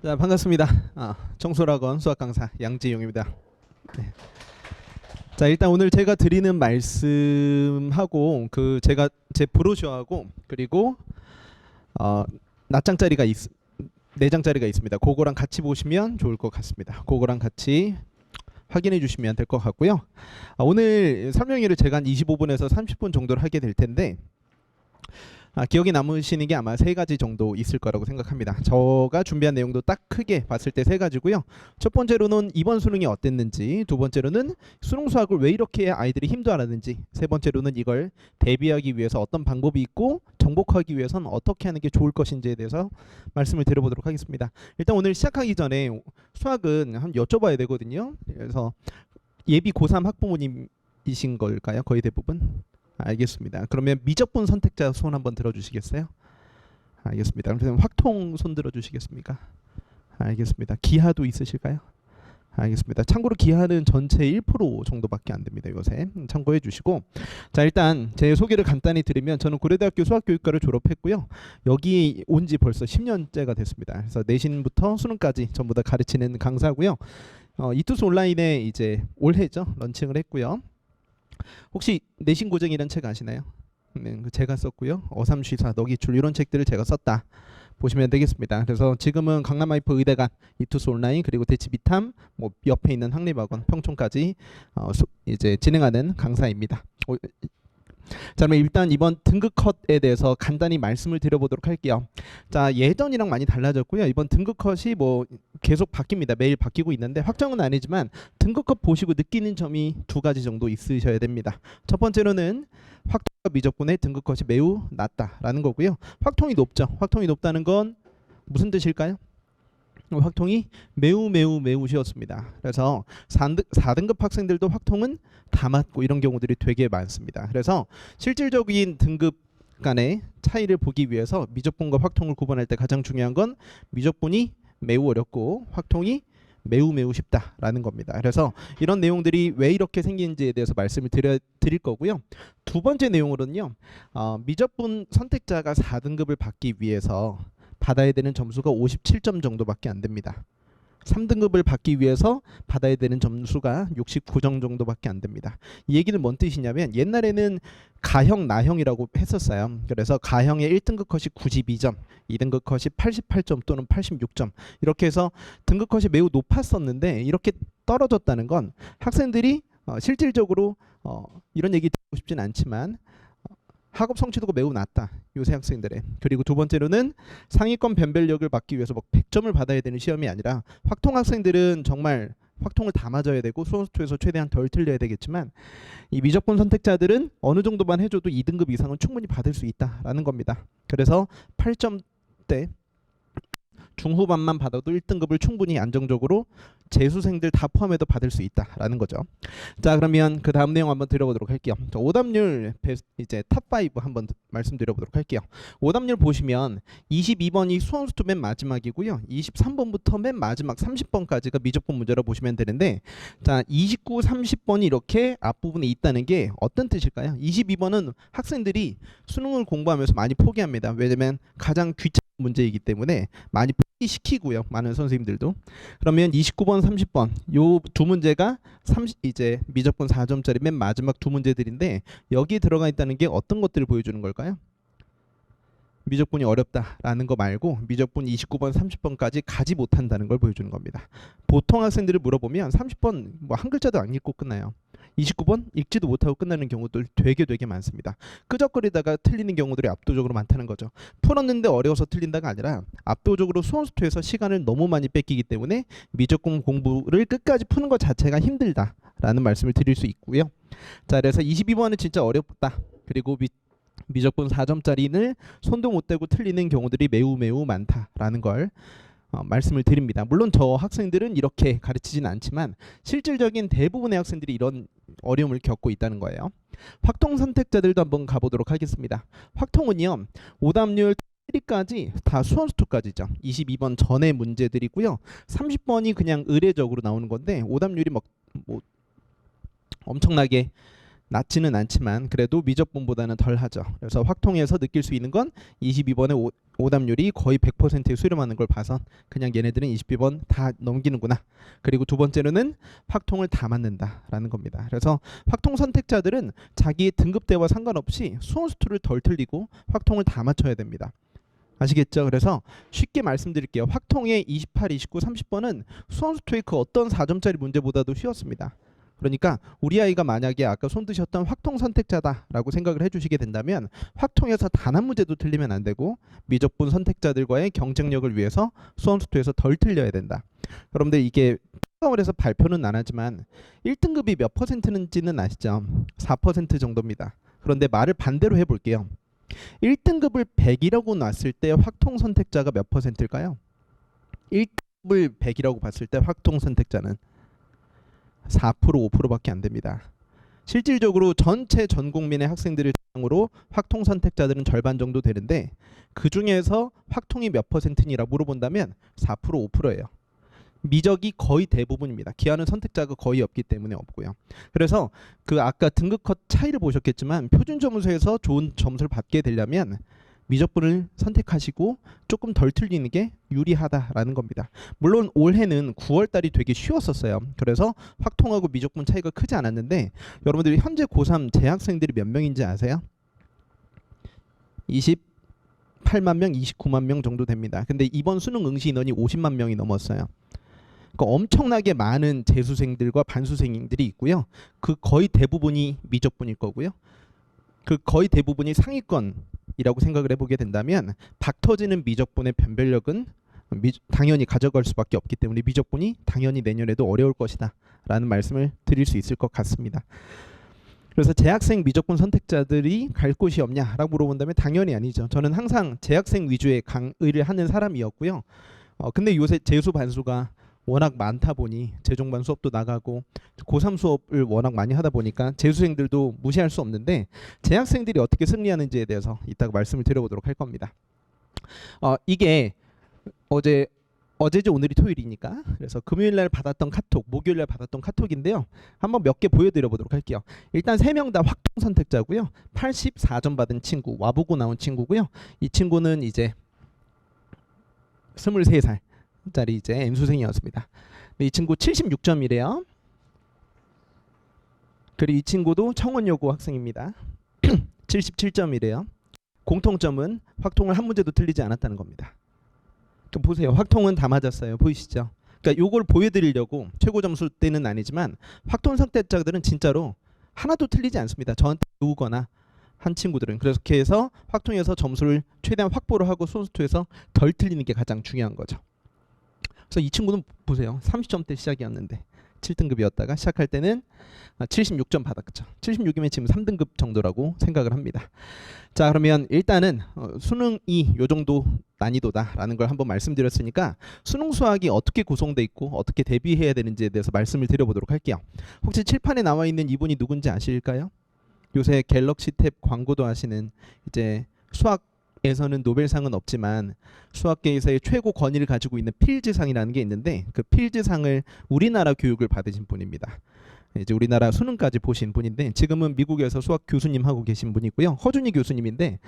자, 반갑습니다. 청솔학원 수학 강사 양지용입니다. 네. 자, 일단 오늘 제가 드리는 말씀하고 제가 제 브로셔하고 그리고 낱장짜리가 4장짜리가 있습니다. 그거랑 같이 보시면 좋을 것 같습니다. 그거랑 같이 확인해 주시면 될 것 같고요. 오늘 설명회를 제가 한 25분에서 30분 정도를 하게 될 텐데 기억에 남으시는 게 아마 3가지 정도 있을 거라고 생각합니다. 제가 준비한 내용도 딱 크게 봤을 때 3가지고요. 첫 번째로는 이번 수능이 어땠는지, 두 번째로는 수능 수학을 왜 이렇게 아이들이 힘도 안 하는지, 세 번째로는 이걸 대비하기 위해서 어떤 방법이 있고 정복하기 위해서는 어떻게 하는 게 좋을 것인지에 대해서 말씀을 드려보도록 하겠습니다. 일단 오늘 시작하기 전에 수학은 한번 여쭤봐야 되거든요. 그래서 예비 고3 학부모님이신 걸까요? 거의 대부분? 알겠습니다. 그러면 미적분 선택자 손 한번 들어주시겠어요? 알겠습니다. 그럼 확통 손 들어주시겠습니까? 알겠습니다. 기하도 있으실까요? 알겠습니다. 참고로 기하는 전체 1% 정도밖에 안 됩니다. 이것에 참고해 주시고, 자, 일단 제 소개를 간단히 드리면 저는 고려대학교 수학교육과를 졸업했고요. 여기 온 지 벌써 10년째가 됐습니다. 그래서 내신부터 수능까지 전부 다 가르치는 강사고요. 이투스 온라인에 이제 올해죠 런칭을 했고요. 혹시 내신 고쟁이라는 책 아시나요? 네, 제가 썼고요. 어삼쉬사, 너기출 이런 책들을 제가 썼다 보시면 되겠습니다. 그래서 지금은 강남 아이프 의대관, 이투스 온라인 그리고 대치비탐, 뭐 옆에 있는 학리학원, 평촌까지 이제 진행하는 강사입니다. 자, 그럼 일단 이번 등급 컷에 대해서 간단히 말씀을 드려보도록 할게요. 자, 예전이랑 많이 달라졌고요. 이번 등급 컷이 뭐 계속 바뀝니다. 매일 바뀌고 있는데 확정은 아니지만 등급 컷 보시고 느끼는 점이 2가지 정도 있으셔야 됩니다. 첫 번째로는 확통과 미적분의 등급 컷이 매우 낮다라는 거고요. 확통이 높죠. 확통이 높다는 건 무슨 뜻일까요? 확통이 매우 쉬웠습니다. 그래서 4등급 학생들도 확통은 다 맞고 이런 경우들이 되게 많습니다. 그래서 실질적인 등급 간의 차이를 보기 위해서 미적분과 확통을 구분할 때 가장 중요한 건 미적분이 매우 어렵고 확통이 매우 쉽다라는 겁니다. 그래서 이런 내용들이 왜 이렇게 생기는지에 대해서 말씀을 드릴 거고요. 두 번째 내용으로는요. 미적분 선택자가 4등급을 받기 위해서 받아야 되는 점수가 57점 정도밖에 안 됩니다. 3등급을 받기 위해서 받아야 되는 점수가 69점 정도밖에 안 됩니다. 이 얘기는 뭔 뜻이냐면 옛날에는 가형, 나형이라고 했었어요. 그래서 가형의 1등급 컷이 92점, 2등급 컷이 88점 또는 86점 이렇게 해서 등급 컷이 매우 높았었는데 이렇게 떨어졌다는 건 학생들이 실질적으로 이런 얘기 듣고 싶진 않지만 학업 성취도가 매우 낮다. 요새 학생들의. 그리고 두 번째로는 상위권 변별력을 받기 위해서 막 100점을 받아야 되는 시험이 아니라 확통 학생들은 정말 확통을 다 맞아야 되고 수험수투에서 최대한 덜 틀려야 되겠지만 이 미적분 선택자들은 어느 정도만 해줘도 2등급 이상은 충분히 받을 수 있다라는 겁니다. 그래서 8점대 중후반만 받아도 1등급을 충분히 안정적으로 재수생들 다 포함해도 받을 수 있다라는 거죠. 자, 그러면 그 다음 내용 한번 들어보도록 할게요. 자, 오답률 이제 탑5 한번 말씀드려보도록 할게요. 오답률 보시면 22번이 수험수투 맨 마지막이고요. 23번부터 맨 마지막 30번까지가 미적분 문제로 보시면 되는데, 자, 29, 30번이 이렇게 앞부분에 있다는 게 어떤 뜻일까요? 22번은 학생들이 수능을 공부하면서 많이 포기합니다. 왜냐면 가장 귀찮은 문제이기 때문에 많이 포기시키고요. 많은 선생님들도. 그러면 29번, 30번 요 두 문제가 이제 미적분 4점짜리 맨 마지막 두 문제들인데 여기 들어가 있다는 게 어떤 것들을 보여주는 걸까요? 미적분이 어렵다라는 거 말고 미적분 29번, 30번까지 가지 못한다는 걸 보여주는 겁니다. 보통 학생들을 물어보면 30번 뭐 한 글자도 안 읽고 끝나요. 29번 읽지도 못하고 끝나는 경우들 되게 많습니다. 끄적거리다가 틀리는 경우들이 압도적으로 많다는 거죠. 풀었는데 어려워서 틀린다가 아니라 압도적으로 수험수투에서 시간을 너무 많이 뺏기기 때문에 미적분 공부를 끝까지 푸는 것 자체가 힘들다라는 말씀을 드릴 수 있고요. 자, 그래서 22번은 진짜 어렵다. 그리고 미적분 4점짜리는 손도 못 대고 틀리는 경우들이 매우 많다라는 걸 말씀을 드립니다. 물론 저 학생들은 이렇게 가르치진 않지만 실질적인 대부분의 학생들이 이런 어려움을 겪고 있다는 거예요. 확통 선택자들도 한번 가보도록 하겠습니다. 확통은요, 오답률 1위까지 다 수험수투까지죠. 22번 전의 문제들이고요. 30번이 그냥 의례적으로 나오는 건데 오답률이 뭐 엄청나게 낮지는 않지만 그래도 미적분보다는 덜 하죠. 그래서 확통에서 느낄 수 있는 건 22번의 오답률이 거의 100%에 수렴하는 걸 봐서 그냥 얘네들은 22번 다 넘기는구나. 그리고 두 번째로는 확통을 다 맞는다라는 겁니다. 그래서 확통 선택자들은 자기의 등급대와 상관없이 수험수투를 덜 틀리고 확통을 다 맞춰야 됩니다. 아시겠죠? 그래서 쉽게 말씀드릴게요. 확통의 28, 29, 30번은 수험수투의 그 어떤 4점짜리 문제보다도 쉬웠습니다. 그러니까 우리 아이가 만약에 아까 손 드셨던 확통 선택자다라고 생각을 해주시게 된다면 확통에서 단 한 문제도 틀리면 안 되고 미적분 선택자들과의 경쟁력을 위해서 수험수투에서 덜 틀려야 된다. 여러분들 이게 평가을 해서 발표는 안 하지만 1등급이 몇 %는지는 아시죠? 4% 정도입니다. 그런데 말을 반대로 해볼게요. 1등급을 100이라고 놨을 때 확통 선택자가 몇 %일까요? 1등급을 100이라고 봤을 때 확통 선택자는 4% 5%밖에 안 됩니다. 실질적으로 전체 전 국민의 학생들을 대상으로 확통 선택자들은 절반 정도 되는데 그 중에서 확통이 몇 %니라 물어본다면 4% 5%예요. 미적이 거의 대부분입니다. 기하는 선택자가 거의 없기 때문에 없고요. 그래서 그 아까 등급컷 차이를 보셨겠지만 표준 점수에서 좋은 점수를 받게 되려면 미적분을 선택하시고 조금 덜 틀리는 게 유리하다라는 겁니다. 물론 올해는 9월달이 되게 쉬웠었어요. 그래서 확통하고 미적분 차이가 크지 않았는데 여러분들이 현재 고3 재학생들이 몇 명인지 아세요? 28만 명, 29만 명 정도 됩니다. 근데 이번 수능 응시 인원이 50만 명이 넘었어요. 그러니까 엄청나게 많은 재수생들과 반수생들이 있고요. 그 거의 대부분이 미적분일 거고요. 그 거의 대부분이 상위권이라고 생각을 해보게 된다면 박 터지는 미적분의 변별력은 당연히 가져갈 수밖에 없기 때문에 미적분이 당연히 내년에도 어려울 것이다 라는 말씀을 드릴 수 있을 것 같습니다. 그래서 재학생 미적분 선택자들이 갈 곳이 없냐라고 물어본다면 당연히 아니죠. 저는 항상 재학생 위주의 강의를 하는 사람이었고요. 근데 요새 재수 반수가 워낙 많다 보니 재종반 수업도 나가고 고3 수업을 워낙 많이 하다 보니까 재수생들도 무시할 수 없는데 재학생들이 어떻게 승리하는지에 대해서 이따가 말씀을 드려보도록 할 겁니다. 이게 어제죠, 오늘이 토요일이니까. 그래서 금요일날 받았던 카톡, 목요일날 받았던 카톡인데요. 한번 몇 개 보여드려 보도록 할게요. 일단 3명 다 확통 선택자고요. 84점 받은 친구, 와보고 나온 친구고요. 이 친구는 이제 23살 짜리 이제 N수생이었습니다. 이 친구 76점이래요. 그리고 이 친구도 청원여고 학생입니다. 77점이래요. 공통점은 확통을 한 문제도 틀리지 않았다는 겁니다. 그럼 보세요. 확통은 다 맞았어요. 보이시죠? 그러니까 요걸 보여드리려고 최고 점수 때는 아니지만 확통 선택자들은 진짜로 하나도 틀리지 않습니다. 저한테 배우거나 한 친구들은. 그렇게 해서 확통에서 점수를 최대한 확보를 하고 소수투에서 덜 틀리는 게 가장 중요한 거죠. 그래서 이 친구는 보세요. 30점대 시작이었는데 7등급이었다가 시작할 때는 76점 받았죠. 76이면 지금 3등급 정도라고 생각을 합니다. 자, 그러면 일단은 수능이 요 정도 난이도다라는 걸 한번 말씀드렸으니까 수능 수학이 어떻게 구성돼 있고 어떻게 대비해야 되는지에 대해서 말씀을 드려보도록 할게요. 혹시 칠판에 나와 있는 이분이 누군지 아실까요? 요새 갤럭시 탭 광고도 하시는 이제 수학에서는 노벨상은 없지만 수학계에서의 최고 권위를 가지고 있는 필즈상이라는 게 있는데 그 필즈상을 우리나라 교육을 받으신 분입니다. 이제 우리나라 수능까지 보신 분인데 지금은 미국에서 수학 교수님 하고 계신 분이고요. 허준희 교수님인데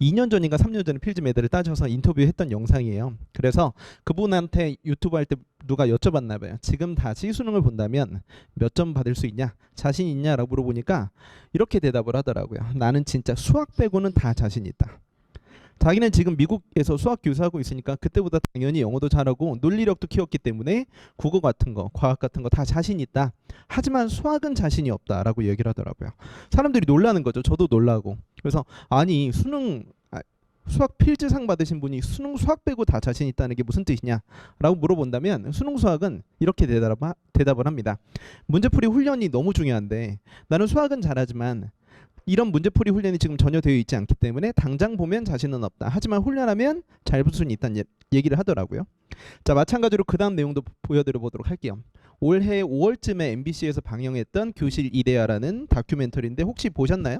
2년 전인가 3년 전에 필즈 메달을 따셔서 인터뷰했던 영상이에요. 그래서 그분한테 유튜브 할 때 누가 여쭤봤나 봐요. 지금 다시 수능을 본다면 몇 점 받을 수 있냐? 자신 있냐라고 물어보니까 이렇게 대답을 하더라고요. 나는 진짜 수학 빼고는 다 자신 있다. 자기는 지금 미국에서 수학 교수하고 있으니까 그때보다 당연히 영어도 잘하고 논리력도 키웠기 때문에 국어 같은 거, 과학 같은 거 다 자신 있다. 하지만 수학은 자신이 없다라고 얘기를 하더라고요. 사람들이 놀라는 거죠. 저도 놀라고. 그래서 아니 수학 필즈상 받으신 분이 수능 수학 빼고 다 자신 있다는 게 무슨 뜻이냐라고 물어본다면 수능 수학은 이렇게 대답을 합니다. 문제풀이 훈련이 너무 중요한데 나는 수학은 잘하지만 이런 문제풀이 훈련이 지금 전혀 되어 있지 않기 때문에 당장 보면 자신은 없다. 하지만 훈련하면 잘 붙을 수 있다는 얘기를 하더라고요. 자, 마찬가지로 그 다음 내용도 보여드려 보도록 할게요. 올해 5월쯤에 MBC에서 방영했던 교실 이데아라는 다큐멘터리인데 혹시 보셨나요?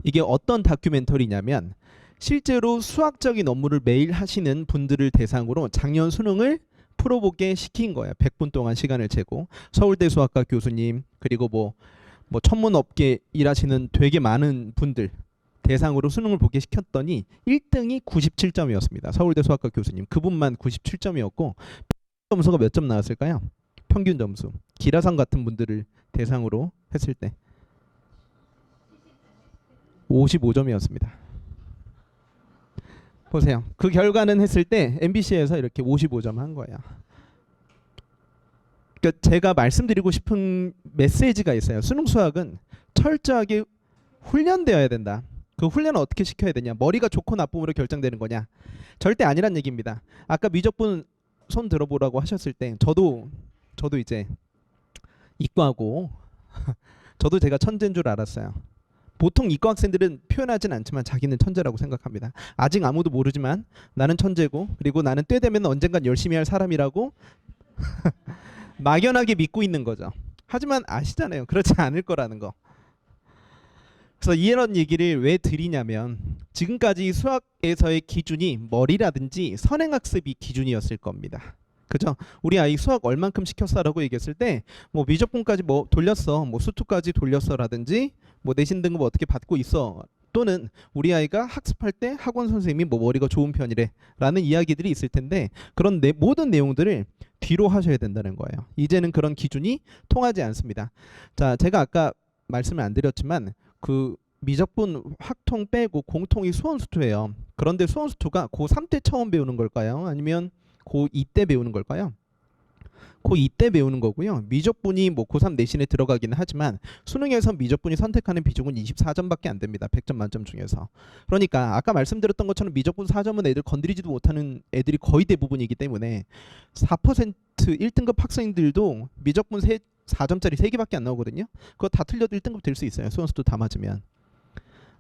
이게 어떤 다큐멘터리냐면 실제로 수학적인 업무를 매일 하시는 분들을 대상으로 작년 수능을 풀어보게 시킨 거예요. 100분 동안 시간을 재고 서울대 수학과 교수님 그리고 뭐 뭐 천문업계 일하시는 되게 많은 분들 대상으로 수능을 보게 시켰더니 1등이 97점이었습니다. 서울대 수학과 교수님. 그분만 97점이었고 점수가 몇 점 나왔을까요? 평균 점수. 기라성 같은 분들을 대상으로 했을 때 55점이었습니다. 보세요. 그 결과는 했을 때 MBC에서 이렇게 55점 한 거예요. 그러니까 제가 말씀드리고 싶은 메시지가 있어요. 수능 수학은 철저하게 훈련되어야 된다. 그 훈련을 어떻게 시켜야 되냐? 머리가 좋고 나쁨으로 결정되는 거냐? 절대 아니란 얘기입니다. 아까 미적분 손 들어보라고 하셨을 때 저도 이제 이과고 저도 제가 천재인 줄 알았어요. 보통 이과 학생들은 표현하진 않지만 자기는 천재라고 생각합니다. 아직 아무도 모르지만 나는 천재고 그리고 나는 때 되면 언젠간 열심히 할 사람이라고 막연하게 믿고 있는 거죠. 하지만 아시잖아요. 그렇지 않을 거라는 거. 그래서 이런 얘기를 왜 드리냐면 지금까지 수학에서의 기준이 머리라든지 선행학습이 기준이었을 겁니다. 그죠? 우리 아이 수학 얼만큼 시켰어라고 얘기했을 때 뭐 미적분까지 뭐 돌렸어, 뭐 수투까지 돌렸어라든지 뭐 내신 등급 어떻게 받고 있어, 또는 우리 아이가 학습할 때 학원 선생님이 뭐 머리가 좋은 편이래라는 이야기들이 있을 텐데 그런 모든 내용들을 뒤로 하셔야 된다는 거예요. 이제는 그런 기준이 통하지 않습니다. 자, 제가 아까 말씀을 안 드렸지만 그 미적분 확통 빼고 공통이 수원수투예요. 그런데 수원수투가 고3 때 처음 배우는 걸까요? 아니면 고2 때 배우는 걸까요? 고2 때 배우는 거고요. 미적분이 뭐 고3 내신에 들어가기는 하지만 수능에서 미적분이 선택하는 비중은 24점밖에 안 됩니다. 100점 만점 중에서. 그러니까 아까 말씀드렸던 것처럼 미적분 4점은 애들 건드리지도 못하는 애들이 거의 대부분이기 때문에 4% 1등급 학생들도 미적분 4점짜리 3개밖에 안 나오거든요. 그거 다 틀려도 1등급 될 수 있어요. 수원수투 다 맞으면.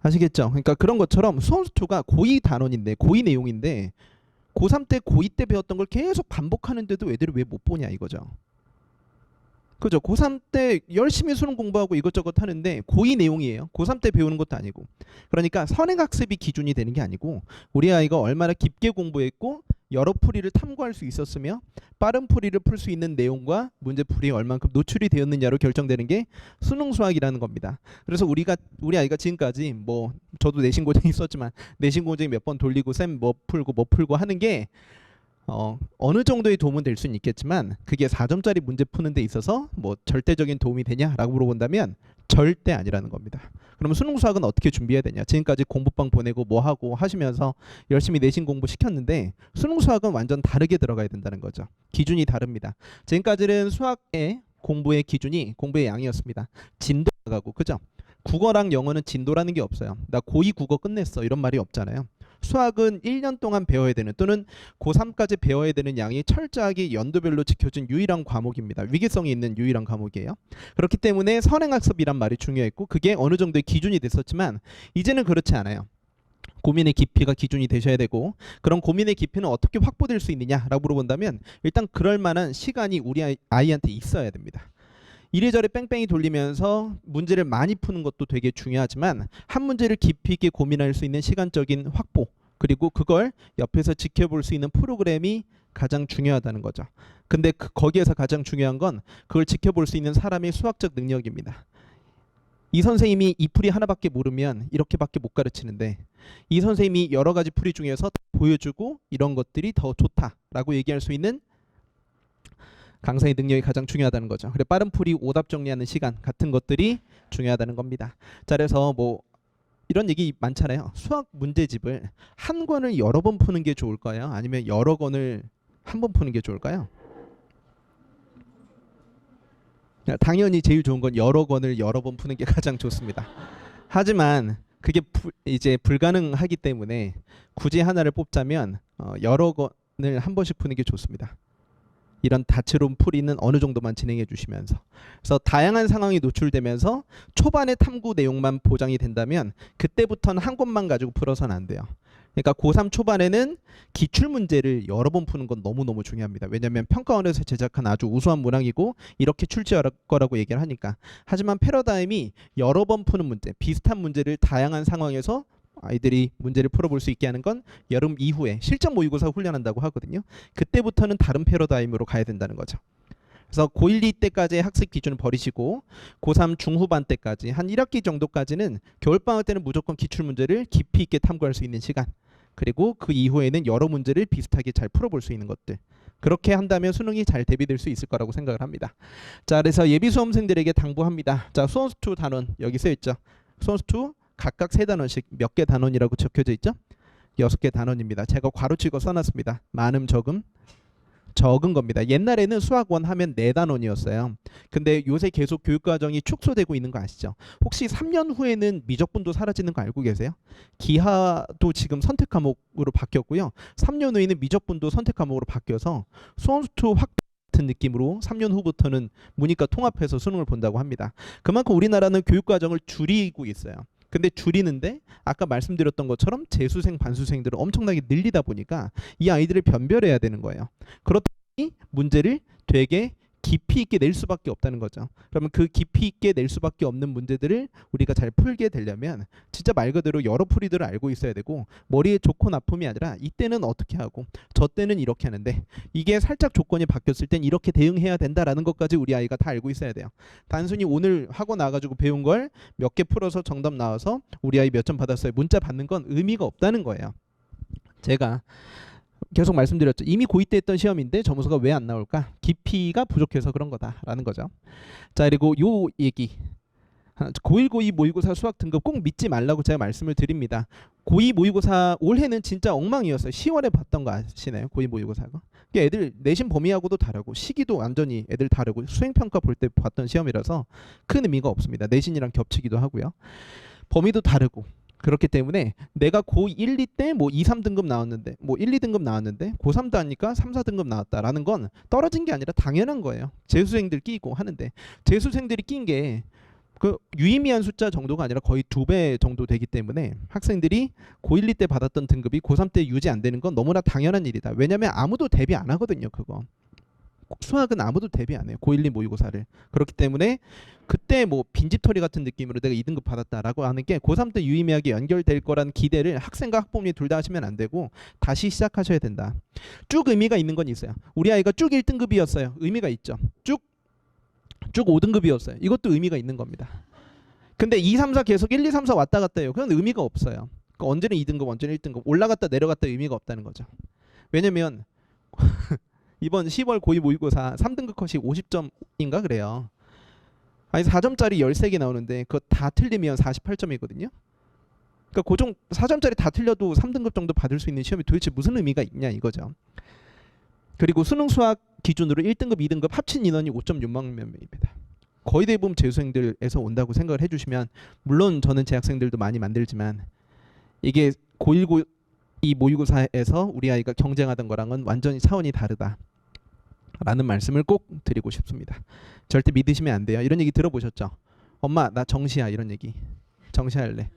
아시겠죠? 그러니까 그런 것처럼 수원수투가 고2 단원인데 고2 내용인데 고3 때 고2 때 배웠던 걸 계속 반복하는데도 애들이 왜 못 보냐 이거죠. 그죠? 고3 때 열심히 수능 공부하고 이것저것 하는데 고2 내용이에요. 고3 때 배우는 것도 아니고. 그러니까 선행학습이 기준이 되는 게 아니고 우리 아이가 얼마나 깊게 공부했고 여러 풀이를 탐구할 수 있었으며 빠른 풀이를 풀 수 있는 내용과 문제풀이에 얼만큼 노출이 되었느냐로 결정되는 게 수능 수학이라는 겁니다. 그래서 우리 아이가 지금까지 뭐 저도 내신 고쟁이 썼지만 내신 고쟁이 몇 번 돌리고 쌤 뭐 풀고 하는 게 어느 정도의 도움은 될 수는 있겠지만 그게 4점짜리 문제 푸는 데 있어서 뭐 절대적인 도움이 되냐라고 물어본다면 절대 아니라는 겁니다. 그러면 수능 수학은 어떻게 준비해야 되냐? 지금까지 공부방 보내고 뭐 하고 하시면서 열심히 내신 공부 시켰는데 수능 수학은 완전 다르게 들어가야 된다는 거죠. 기준이 다릅니다. 지금까지는 수학의 공부의 기준이 공부의 양이었습니다. 진도 나가고 그죠? 국어랑 영어는 진도라는 게 없어요. 나 고2 국어 끝냈어 이런 말이 없잖아요. 수학은 1년 동안 배워야 되는 또는 고3까지 배워야 되는 양이 철저하게 연도별로 지켜진 유일한 과목입니다. 위계성이 있는 유일한 과목이에요. 그렇기 때문에 선행학습이란 말이 중요했고 그게 어느 정도의 기준이 됐었지만 이제는 그렇지 않아요. 고민의 깊이가 기준이 되셔야 되고 그런 고민의 깊이는 어떻게 확보될 수 있느냐라고 물어본다면 일단 그럴 만한 시간이 우리 아이한테 있어야 됩니다. 이래저래 뺑뺑이 돌리면서 문제를 많이 푸는 것도 되게 중요하지만 한 문제를 깊이 있게 고민할 수 있는 시간적인 확보 그리고 그걸 옆에서 지켜볼 수 있는 프로그램이 가장 중요하다는 거죠. 근데 거기에서 가장 중요한 건 그걸 지켜볼 수 있는 사람의 수학적 능력입니다. 이 선생님이 이 풀이 하나밖에 모르면 이렇게밖에 못 가르치는데 이 선생님이 여러 가지 풀이 중에서 보여주고 이런 것들이 더 좋다라고 얘기할 수 있는 강사의 능력이 가장 중요하다는 거죠. 그래 빠른 풀이 오답 정리하는 시간 같은 것들이 중요하다는 겁니다. 자, 그래서 뭐 이런 얘기 많잖아요. 수학 문제집을 한 권을 여러 번 푸는 게 좋을까요? 아니면 여러 권을 한 번 푸는 게 좋을까요? 당연히 제일 좋은 건 여러 권을 여러 번 푸는 게 가장 좋습니다. 하지만 그게 이제 불가능하기 때문에 굳이 하나를 뽑자면 여러 권을 한 번씩 푸는 게 좋습니다. 이런 다채로운 풀이는 어느 정도만 진행해 주시면서 그래서 다양한 상황이 노출되면서 초반의 탐구 내용만 보장이 된다면 그때부터는 한 권만 가지고 풀어서는 안 돼요. 그러니까 고3 초반에는 기출문제를 여러 번 푸는 건 너무너무 중요합니다. 왜냐하면 평가원에서 제작한 아주 우수한 문항이고 이렇게 출제할 거라고 얘기를 하니까. 하지만 패러다임이 여러 번 푸는 문제, 비슷한 문제를 다양한 상황에서 아이들이 문제를 풀어볼 수 있게 하는 건 여름 이후에 실전 모의고사 훈련한다고 하거든요. 그때부터는 다른 패러다임으로 가야 된다는 거죠. 그래서 고1, 2 때까지의 학습 기준을 버리시고 고3 중후반 때까지 한 1학기 정도까지는 겨울방학 때는 무조건 기출문제를 깊이 있게 탐구할 수 있는 시간, 그리고 그 이후에는 여러 문제를 비슷하게 잘 풀어볼 수 있는 것들, 그렇게 한다면 수능이 잘 대비될 수 있을 거라고 생각을 합니다. 자, 그래서 예비 수험생들에게 당부합니다. 자, 수험수 단원 여기 써있죠. 수험수 각각 3단원씩 몇 개 단원이라고 적혀져 있죠? 6개 단원입니다. 제가 괄호치고 써놨습니다. 많음 적음 적은 겁니다. 옛날에는 수학원 하면 4단원이었어요. 근데 요새 계속 교육과정이 축소되고 있는 거 아시죠? 혹시 3년 후에는 미적분도 사라지는 거 알고 계세요? 기하도 지금 선택 과목으로 바뀌었고요. 3년 후에는 미적분도 선택 과목으로 바뀌어서 수험수 확 같은 느낌으로 3년 후부터는 문이과 통합해서 수능을 본다고 합니다. 그만큼 우리나라는 교육과정을 줄이고 있어요. 근데 줄이는데 아까 말씀드렸던 것처럼 재수생, 반수생들을 엄청나게 늘리다 보니까 이 아이들을 변별해야 되는 거예요. 그렇다니 문제를 되게 깊이 있게 낼 수밖에 없다는 거죠. 그러면 그 깊이 있게 낼 수밖에 없는 문제들을 우리가 잘 풀게 되려면 진짜 말 그대로 여러 풀이들을 알고 있어야 되고, 머리에 좋고 나쁨이 아니라 이때는 어떻게 하고 저 때는 이렇게 하는데 이게 살짝 조건이 바뀌었을 땐 이렇게 대응해야 된다라는 것까지 우리 아이가 다 알고 있어야 돼요. 단순히 오늘 학원 나가지고 배운 걸 몇 개 풀어서 정답 나와서 우리 아이 몇 점 받았어요, 문자 받는 건 의미가 없다는 거예요. 제가 계속 말씀드렸죠. 이미 고2 때 했던 시험인데 점수가 왜 안 나올까? 깊이가 부족해서 그런 거다라는 거죠. 자, 그리고 요 얘기, 고1, 고2 모의고사 수학 등급 꼭 믿지 말라고 제가 말씀을 드립니다. 고2 모의고사 올해는 진짜 엉망이었어요. 10월에 봤던 거 아시나요? 고2 모의고사가. 애들 내신 범위하고도 다르고 시기도 완전히 애들 다르고 수행평가 볼 때 봤던 시험이라서 큰 의미가 없습니다. 내신이랑 겹치기도 하고요. 범위도 다르고. 그렇기 때문에 내가 고1, 2 때 뭐 2, 3등급 나왔는데 뭐 1, 2등급 나왔는데 고3도 하니까 3, 4등급 나왔다라는 건 떨어진 게 아니라 당연한 거예요. 재수생들 끼고 하는데 재수생들이 낀 게 그 유의미한 숫자 정도가 아니라 거의 2배 정도 되기 때문에 학생들이 고1, 2 때 받았던 등급이 고3 때 유지 안 되는 건 너무나 당연한 일이다. 왜냐면 아무도 대비 안 하거든요. 그거. 수학은 아무도 대비 안 해요. 고1, 2 모의고사를. 그렇기 때문에 그때 뭐 빈집털이 같은 느낌으로 내가 2등급 받았다라고 하는 게 고3 때 유의미하게 연결될 거란 기대를 학생과 학부모님이 둘 다 하시면 안 되고 다시 시작하셔야 된다. 쭉 의미가 있는 건 있어요. 우리 아이가 쭉 1등급이었어요. 의미가 있죠. 쭉 5등급이었어요. 이것도 의미가 있는 겁니다. 근데 2, 3, 4 계속 1, 2, 3, 4 왔다 갔다 해요. 그건 의미가 없어요. 그러니까 언제는 2등급, 언제는 1등급 올라갔다 내려갔다 의미가 없다는 거죠. 왜냐면 이번 10월 고2 모의고사 3등급 컷이 50점인가 그래요. 아니 4점짜리 13개 나오는데 그거 다 틀리면 48점이거든요. 그러니까 고정 4점짜리 다 틀려도 3등급 정도 받을 수 있는 시험이 도대체 무슨 의미가 있냐 이거죠. 그리고 수능 수학 기준으로 1등급, 2등급 합친 인원이 5.6만 명입니다. 거의 대부분 재수생들에서 온다고 생각을 해주시면, 물론 저는 재학생들도 많이 만들지만 이게 고1, 고2 모의고사에서 우리 아이가 경쟁하던 거랑은 완전히 차원이 다르다 라는 말씀을 꼭 드리고 싶습니다. 절대 믿으시면 안 돼요. 이런 얘기 들어보셨죠? 엄마 나 정시야, 이런 얘기. 정시할래.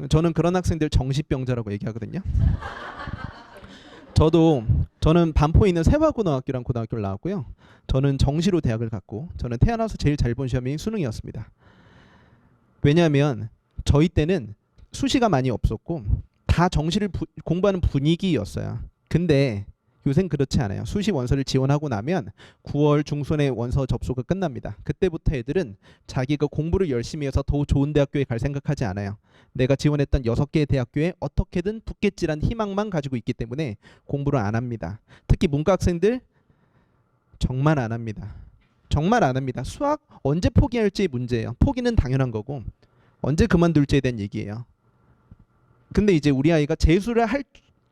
저는 그런 학생들 정시병자라고 얘기하거든요. 저는 반포에 있는 세화고등학교랑 고등학교를 나왔고요. 저는 정시로 대학을 갔고 저는 태어나서 제일 잘 본 시험이 수능이었습니다. 왜냐하면 저희 때는 수시가 많이 없었고 다 정시를 공부하는 분위기였어요. 근데 요새는 그렇지 않아요. 수시 원서를 지원하고 나면 9월 중순에 원서 접수가 끝납니다. 그때부터 애들은 자기가 공부를 열심히 해서 더 좋은 대학교에 갈 생각하지 않아요. 내가 지원했던 6개의 대학교에 어떻게든 붙겠지란 희망만 가지고 있기 때문에 공부를 안 합니다. 특히 문과 학생들 정말 안 합니다. 정말 안 합니다. 수학 언제 포기할지 문제예요. 포기는 당연한 거고 언제 그만둘지에 대한 얘기예요. 근데 이제 우리 아이가 재수를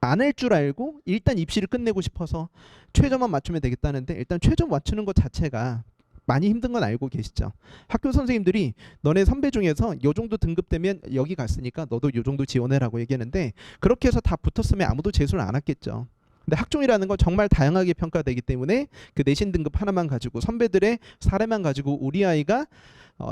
안 할 줄 알고 일단 입시를 끝내고 싶어서 최저만 맞추면 되겠다는데, 일단 최저 맞추는 것 자체가 많이 힘든 건 알고 계시죠? 학교 선생님들이 너네 선배 중에서 요 정도 등급 되면 여기 갔으니까 너도 요 정도 지원해라고 얘기하는데, 그렇게 해서 다 붙었으면 아무도 재수를 안 했겠죠. 근데 학종이라는 건 정말 다양하게 평가되기 때문에 그 내신 등급 하나만 가지고 선배들의 사례만 가지고 우리 아이가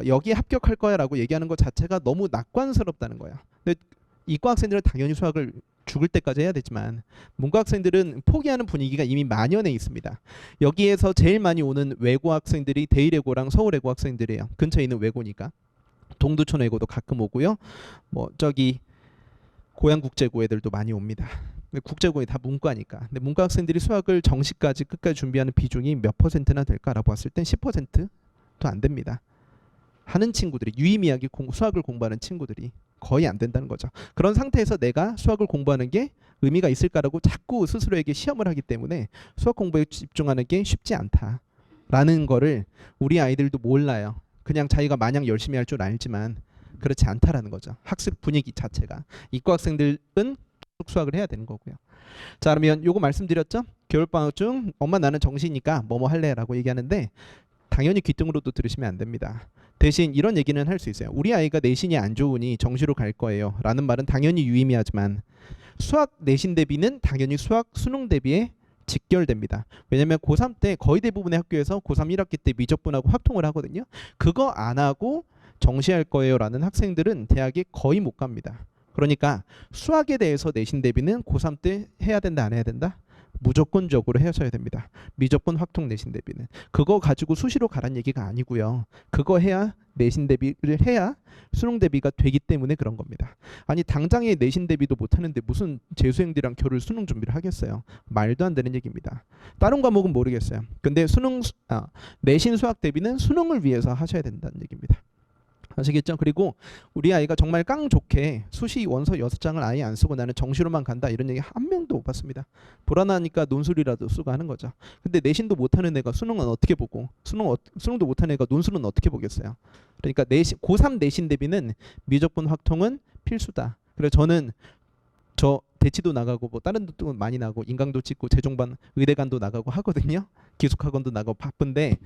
여기에 합격할 거야 라고 얘기하는 것 자체가 너무 낙관스럽다는 거예요. 근데 이과 학생들은 당연히 수학을 죽을 때까지 해야 되지만 문과 학생들은 포기하는 분위기가 이미 만연해 있습니다. 여기에서 제일 많이 오는 외고 학생들이 대일외고랑 서울외고 학생들이에요. 근처에 있는 외고니까. 동두천 외고도 가끔 오고요. 뭐 저기 고양국제고 애들도 많이 옵니다. 국제고이 다 문과니까. 근데 문과 학생들이 수학을 정시까지 끝까지 준비하는 비중이 몇 퍼센트나 될까라고 봤을 땐 10%도 안 됩니다. 하는 친구들이 유의미하게 수학을 공부하는 친구들이 거의 안 된다는 거죠. 그런 상태에서 내가 수학을 공부하는 게 의미가 있을까라고 자꾸 스스로에게 시험을 하기 때문에 수학 공부에 집중하는 게 쉽지 않다라는 거를 우리 아이들도 몰라요. 그냥 자기가 마냥 열심히 할 줄 알지만 그렇지 않다라는 거죠. 학습 분위기 자체가. 이과 학생들은 계속 수학을 해야 되는 거고요. 자, 그러면 요거 말씀드렸죠? 겨울방학 중 엄마 나는 정시니까 뭐뭐 할래라고 얘기하는데 당연히 귀등으로도 들으시면 안 됩니다. 대신 이런 얘기는 할 수 있어요. 우리 아이가 내신이 안 좋으니 정시로 갈 거예요 라는 말은 당연히 유의미하지만 수학 내신 대비는 당연히 수학 수능 대비에 직결됩니다. 왜냐면 고3 때 거의 대부분의 학교에서 고3 1학기 때 미적분하고 확통을 하거든요. 그거 안 하고 정시할 거예요 라는 학생들은 대학에 거의 못 갑니다. 그러니까 수학에 대해서 내신 대비는 고3 때 해야 된다 안 해야 된다? 무조건적으로 하셔야 됩니다. 미적분 확통 내신 대비는. 그거 가지고 수시로 가란 얘기가 아니고요. 그거 해야 내신 대비를 해야 수능 대비가 되기 때문에 그런 겁니다. 아니 당장에 내신 대비도 못하는데 무슨 재수생들이랑 겨울 수능 준비를 하겠어요. 말도 안 되는 얘기입니다. 다른 과목은 모르겠어요. 근데 내신 수학 대비는 수능을 위해서 하셔야 된다는 얘기입니다. 아시겠죠? 그리고 우리 아이가 정말 깡 좋게 수시 원서 6장을 아예 안 쓰고 나는 정시로만 간다 이런 얘기 한 명도 못 봤습니다. 불안하니까 논술이라도 쓰고 하는 거죠. 근데 내신도 못하는 애가 수능은 어떻게 보고 수능도 못하는 애가 논술은 어떻게 보겠어요. 그러니까 고3 내신 대비는 미적분 확통은 필수다. 그래서 저는 대치도 나가고 뭐 다른 데도 많이 나가고 인강도 찍고 재종반 의대관도 나가고 하거든요. 기숙학원도 나가고 바쁜데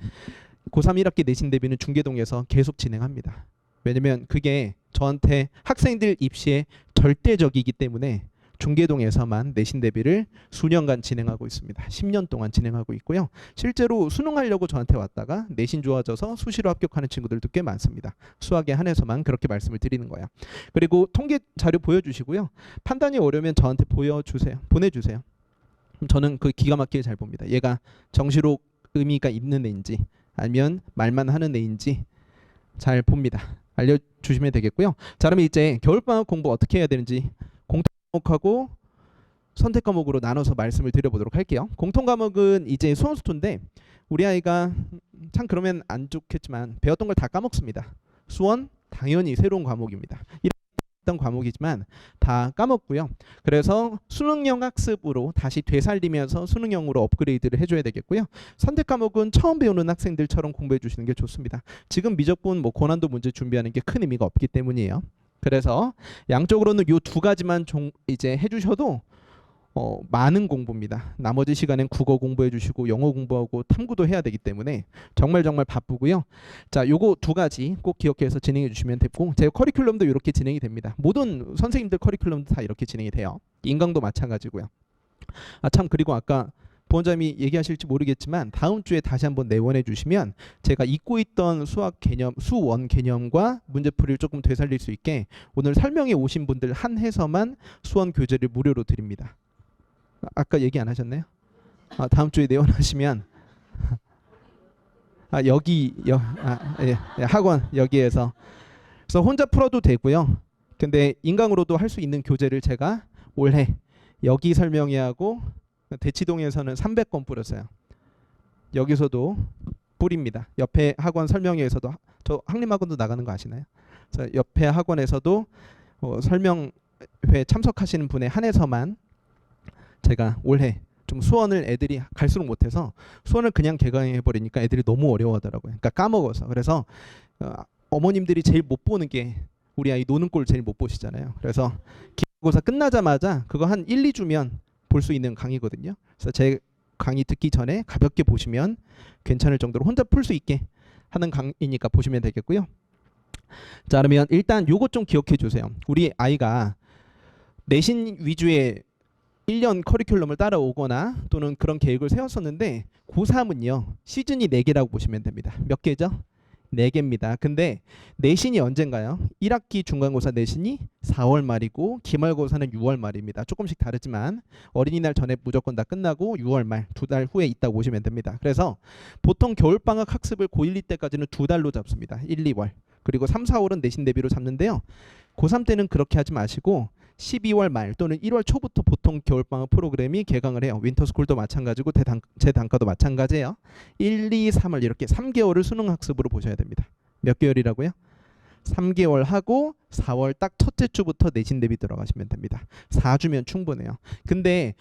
고3 1학기 내신 대비는 중계동에서 계속 진행합니다. 왜냐면 그게 저한테 학생들 입시에 절대적이기 때문에 중계동에서만 내신 대비를 수년간 진행하고 있습니다. 10년 동안 진행하고 있고요. 실제로 수능하려고 저한테 왔다가 내신 좋아져서 수시로 합격하는 친구들도 꽤 많습니다. 수학에 한해서만 그렇게 말씀을 드리는 거예요. 그리고 통계 자료 보여주시고요. 판단이 어려우면 저한테 보내주세요. 저는 그 기가 막히게 잘 봅니다. 얘가 정시로 의미가 있는 애인지 아니면 말만 하는 애인지 잘 봅니다. 알려주시면 되겠고요. 자, 그러면 이제 겨울방학 공부 어떻게 해야 되는지 공통과목하고 선택 과목으로 나눠서 말씀을 드려보도록 할게요. 공통 과목은 이제 수원수투인데 우리 아이가 참 그러면 안 좋겠지만 배웠던 걸 다 까먹습니다. 수원 당연히 새로운 과목입니다. 했던 과목이지만 다 까먹고요. 그래서 수능형 학습으로 다시 되살리면서 수능형으로 업그레이드를 해줘야 되겠고요. 선택 과목은 처음 배우는 학생들처럼 공부해 주시는 게 좋습니다. 지금 미적분 뭐 고난도 문제 준비하는 게 큰 의미가 없기 때문이에요. 그래서 양쪽으로는 요 두 가지만 이제 해주셔도 많은 공부입니다. 나머지 시간엔 국어 공부해 주시고 영어 공부하고 탐구도 해야 되기 때문에 정말 바쁘고요. 자, 요거 두 가지 꼭 기억해서 진행해 주시면 되고 제 커리큘럼도 이렇게 진행이 됩니다. 모든 선생님들 커리큘럼도 다 이렇게 진행이 돼요. 인강도 마찬가지고요. 참 그리고 아까 부원장님이 얘기하실지 모르겠지만 다음 주에 다시 한번 내원해 주시면 제가 잊고 있던 수학 개념, 수원 개념과 문제풀이를 조금 되살릴 수 있게 오늘 설명해 오신 분들 한해서만 수원 교재를 무료로 드립니다. 아까 얘기 안 하셨나요? 다음 주에 내원하시면 학원 여기에서 그래서 혼자 풀어도 되고요. 근데 인강으로도 할 수 있는 교재를 제가 올해 여기 설명회 하고 대치동에서는 300권 뿌렸어요. 여기서도 뿌립니다. 옆에 학원 설명회에서도 저 학림학원도 나가는 거 아시나요? 그래서 옆에 학원에서도 설명회 참석하시는 분에 한해서만 제가 올해 좀 수원을 애들이 갈수록 못해서 수원을 그냥 개강해버리니까 애들이 너무 어려워하더라고요. 그러니까 까먹어서. 그래서 어머님들이 제일 못 보는 게 우리 아이 노는 꼴 제일 못 보시잖아요. 그래서 기말고사 끝나자마자 그거 한 1, 2주면 볼 수 있는 강의거든요. 그래서 제 강의 듣기 전에 가볍게 보시면 괜찮을 정도로 혼자 풀 수 있게 하는 강의니까 보시면 되겠고요. 자, 그러면 일단 요것 좀 기억해 주세요. 우리 아이가 내신 위주의 1년 커리큘럼을 따라오거나 또는 그런 계획을 세웠었는데 고3은요 시즌이 4개라고 보시면 됩니다. 몇 개죠? 4개입니다. 근데 내신이 언젠가요? 1학기 중간고사 내신이 4월 말이고 기말고사는 6월 말입니다. 조금씩 다르지만 어린이날 전에 무조건 다 끝나고 6월 말 2달 후에 있다고 보시면 됩니다. 그래서 보통 겨울방학 학습을 고1, 2 때까지는 2달로 잡습니다. 1, 2월. 그리고 3, 4월은 내신 대비로 잡는데요. 고3 때는 그렇게 하지 마시고 12월 말 또는 1월 초부터 보통 겨울방학 프로그램이 개강을 해요. 윈터스쿨도 마찬가지고 재단과도 마찬가지예요. 1, 2, 3월 이렇게 3개월을 수능학습으로 보셔야 됩니다. 몇 개월이라고요? 3개월 하고 4월 딱 첫째 주부터 내신 대비 들어가시면 됩니다. 4주면 충분해요. 근데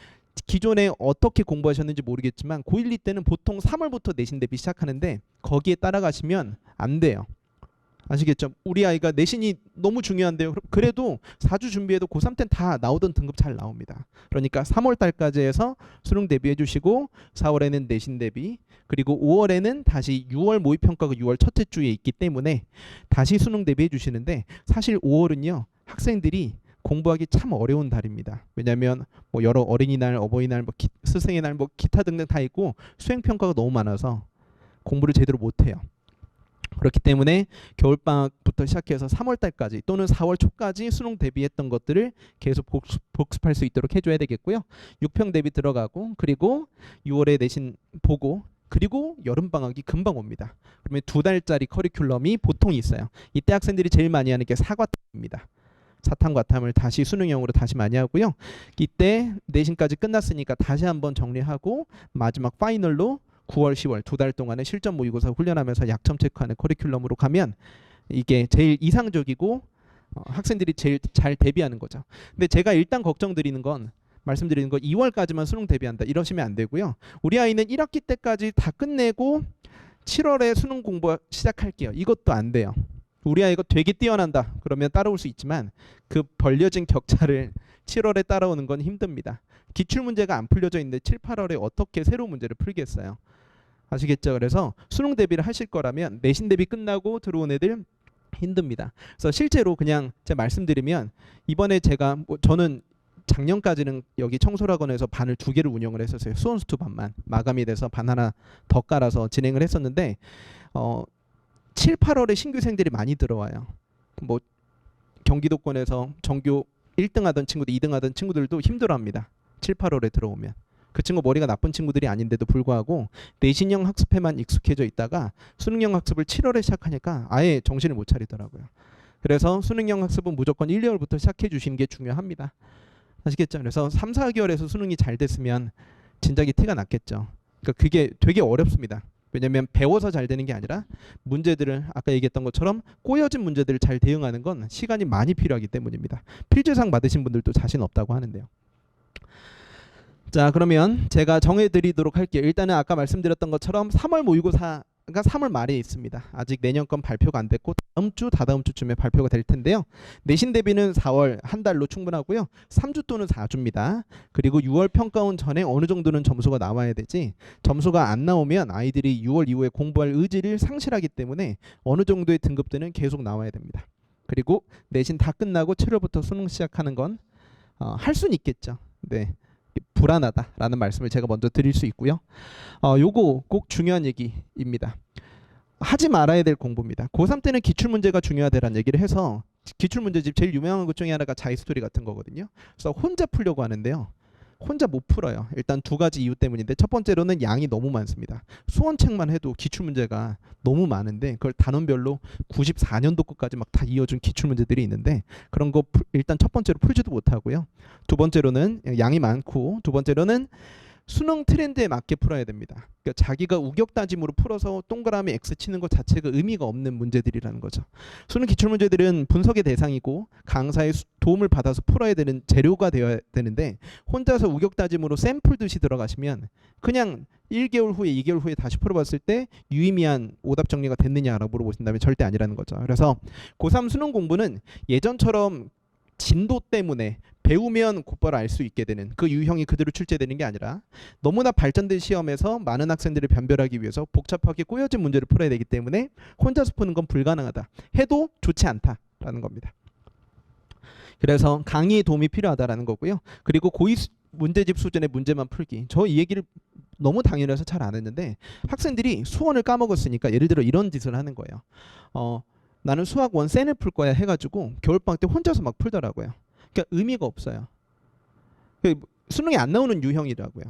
기존에 어떻게 공부하셨는지 모르겠지만 고1, 2 때는 보통 3월부터 내신 대비 시작하는데 거기에 따라가시면 안 돼요. 아시겠죠? 우리 아이가 내신이 너무 중요한데요. 그래도 4주 준비해도 고3 때는 다 나오던 등급 잘 나옵니다. 그러니까 3월 달까지 해서 수능 대비해 주시고 4월에는 내신 대비, 그리고 5월에는 다시 6월 모의평가가 6월 첫째 주에 있기 때문에 다시 수능 대비해 주시는데, 사실 5월은요 학생들이 공부하기 참 어려운 달입니다. 왜냐하면 뭐 여러 어린이날, 어버이날, 뭐 스승의 날, 뭐 기타 등등 다 있고 수행평가가 너무 많아서 공부를 제대로 못해요. 그렇기 때문에 겨울방학부터 시작해서 3월 달까지 또는 4월 초까지 수능 대비했던 것들을 계속 복습할 수 있도록 해줘야 되겠고요. 6평 대비 들어가고, 그리고 6월에 내신 보고, 그리고 여름방학이 금방 옵니다. 그러면 2달짜리 커리큘럼이 보통 있어요. 이때 학생들이 제일 많이 하는 게 사과탐입니다. 사탐과탐을 다시 수능형으로 다시 많이 하고요. 이때 내신까지 끝났으니까 다시 한번 정리하고 마지막 파이널로 9월, 10월 2달 동안의 실전 모의고사 훈련하면서 약점 체크하는 커리큘럼으로 가면 이게 제일 이상적이고 학생들이 제일 잘 대비하는 거죠. 근데 제가 일단 걱정드리는 건, 말씀드리는 건 2월까지만 수능 대비한다 이러시면 안 되고요. 우리 아이는 1학기 때까지 다 끝내고 7월에 수능 공부 시작할게요. 이것도 안 돼요. 우리 아이가 되게 뛰어난다 그러면 따라올 수 있지만 그 벌려진 격차를 7월에 따라오는 건 힘듭니다. 기출문제가 안 풀려져 있는데 7, 8월에 어떻게 새로운 문제를 풀겠어요. 아시겠죠? 그래서 수능 대비를 하실 거라면 내신 대비 끝나고 들어온 애들 힘듭니다. 그래서 실제로 그냥 제가 말씀드리면, 이번에 제가 저는 작년까지는 여기 청소학원에서 반을 2개를 운영을 했었어요. 수원수투 반만 마감이 돼서 반 하나 더 깔아서 진행을 했었는데 7, 8월에 신규생들이 많이 들어와요. 뭐 경기도권에서 전교 1등 하던 친구들, 2등 하던 친구들도 힘들어합니다. 7, 8월에 들어오면. 그 친구 머리가 나쁜 친구들이 아닌데도 불구하고 내신형 학습에만 익숙해져 있다가 수능형 학습을 7월에 시작하니까 아예 정신을 못 차리더라고요. 그래서 수능형 학습은 무조건 1, 2월부터 시작해 주시는 게 중요합니다. 아시겠죠? 그래서 3, 4개월에서 수능이 잘 됐으면 진작에 티가 났겠죠. 그러니까 그게 되게 어렵습니다. 왜냐하면 배워서 잘 되는 게 아니라 문제들을 아까 얘기했던 것처럼 꼬여진 문제들을 잘 대응하는 건 시간이 많이 필요하기 때문입니다. 필재상 받으신 분들도 자신 없다고 하는데요. 자, 그러면 제가 정해드리도록 할게요. 일단은 아까 말씀드렸던 것처럼 3월 모의고사가 3월 말에 있습니다. 아직 내년 건 발표가 안 됐고 다음 주, 다다음 주쯤에 발표가 될 텐데요. 내신 대비는 4월 한 달로 충분하고요. 3주 또는 4주입니다. 그리고 6월 평가원 전에 어느 정도는 점수가 나와야 되지, 점수가 안 나오면 아이들이 6월 이후에 공부할 의지를 상실하기 때문에 어느 정도의 등급들은 계속 나와야 됩니다. 그리고 내신 다 끝나고 7월부터 수능 시작하는 건 할 수는 있겠죠. 네. 불안하다라는 말씀을 제가 먼저 드릴 수 있고요. 요거 꼭 중요한 얘기입니다. 하지 말아야 될 공부입니다. 고3 때는 기출문제가 중요하다라는 얘기를 해서 기출문제집 제일 유명한 것 중에 하나가 자이스토리 같은 거거든요. 그래서 혼자 풀려고 하는데요. 혼자 못 풀어요. 일단 2가지 이유 때문인데, 첫 번째로는 양이 너무 많습니다. 수원책만 해도 기출문제가 너무 많은데 그걸 단원별로 94년도 것까지 막 다 이어준 기출문제들이 있는데 그런 거 일단 첫 번째로 풀지도 못하고요. 두 번째로는 양이 많고, 두 번째로는 수능 트렌드에 맞게 풀어야 됩니다. 그러니까 자기가 우격 따짐으로 풀어서 동그라미 X 치는 것 자체가 의미가 없는 문제들이라는 거죠. 수능 기출문제들은 분석의 대상이고 강사의 도움을 받아서 풀어야 되는 재료가 되어야 되는데, 혼자서 우격 따짐으로 샘 풀듯이 들어가시면 그냥 1개월 후에 2개월 후에 다시 풀어봤을 때 유의미한 오답 정리가 됐느냐라고 물어보신다면 절대 아니라는 거죠. 그래서 고3 수능 공부는 예전처럼 진도 때문에 배우면 곧바로 알 수 있게 되는 그 유형이 그대로 출제되는 게 아니라, 너무나 발전된 시험에서 많은 학생들을 변별하기 위해서 복잡하게 꼬여진 문제를 풀어야 되기 때문에 혼자서 푸는 건 불가능하다. 해도 좋지 않다라는 겁니다. 그래서 강의의 도움이 필요하다라는 거고요. 그리고 고2 문제집 수준의 문제만 풀기. 저 이 얘기를 너무 당연해서 잘 안 했는데, 학생들이 수원을 까먹었으니까 예를 들어 이런 짓을 하는 거예요. 나는 수학 원센을 풀 거야 해가지고 겨울방학 때 혼자서 막 풀더라고요. 그러니까 의미가 없어요. 수능에 안 나오는 유형이라고요.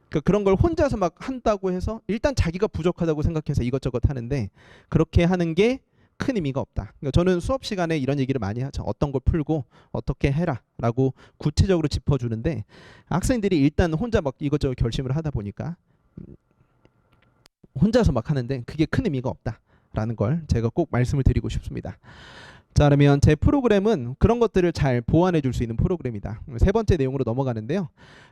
그러니까 그런 걸 혼자서 막 한다고 해서 일단 자기가 부족하다고 생각해서 이것저것 하는데, 그렇게 하는 게 큰 의미가 없다. 그러니까 저는 수업 시간에 이런 얘기를 많이 하죠. 어떤 걸 풀고 어떻게 해라라고 구체적으로 짚어주는데 학생들이 일단 혼자 막 이것저것 결심을 하다 보니까 혼자서 막 하는데 그게 큰 의미가 없다라는 걸 제가 꼭 말씀을 드리고 싶습니다. 자, 그러면 제 프로그램은 그런 것들을 잘 보완해 줄 수 있는 프로그램이다. 세 번째 내용으로 넘어가는데요.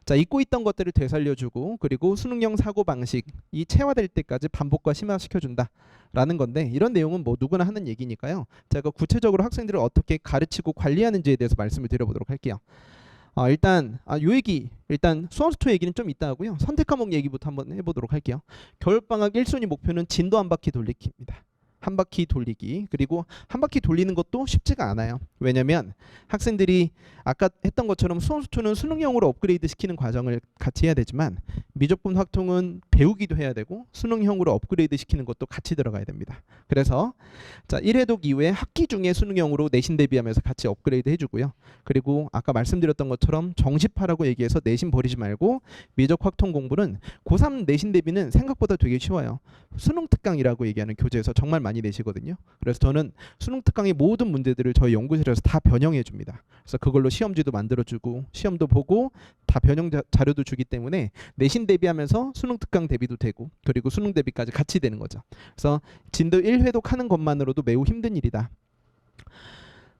자, 잊고 있던 것들을 되살려주고 그리고 수능형 사고방식이 체화될 때까지 반복과 심화시켜준다 라는 건데 이런 내용은 뭐 누구나 하는 얘기니까요. 제가 구체적으로 학생들을 어떻게 가르치고 관리하는지에 대해서 말씀을 드려보도록 할게요. 일단 요 얘기 일단 수험수투 얘기는 좀 이따 하고요. 선택 과목 얘기부터 한번 해보도록 할게요. 겨울방학 1순위 목표는 진도 한 바퀴 돌리기입니다. 한 바퀴 돌리기. 그리고 한 바퀴 돌리는 것도 쉽지가 않아요. 왜냐면 학생들이 아까 했던 것처럼 수험수투는 수능형으로 업그레이드 시키는 과정을 같이 해야 되지만 미적분 확통은 배우기도 해야 되고 수능형으로 업그레이드 시키는 것도 같이 들어가야 됩니다. 그래서 자 1회독 이후에 학기 중에 수능형으로 내신 대비하면서 같이 업그레이드 해주고요. 그리고 아까 말씀드렸던 것처럼 정시파라고 얘기해서 내신 버리지 말고 미적 확통 공부는 고3 내신 대비는 생각보다 되게 쉬워요. 수능 특강이라고 얘기하는 교재에서 정말 많이 내시거든요. 그래서 저는 수능 특강의 모든 문제들을 저희 연구실에서 다 변형해 줍니다. 그래서 그걸로 시험지도 만들어주고 시험도 보고 다 변형 자료도 주기 때문에 내신 대비하면서 수능 특강 대비도 되고 그리고 수능 대비까지 같이 되는 거죠. 그래서 진도 1회독 하는 것만으로도 매우 힘든 일이다.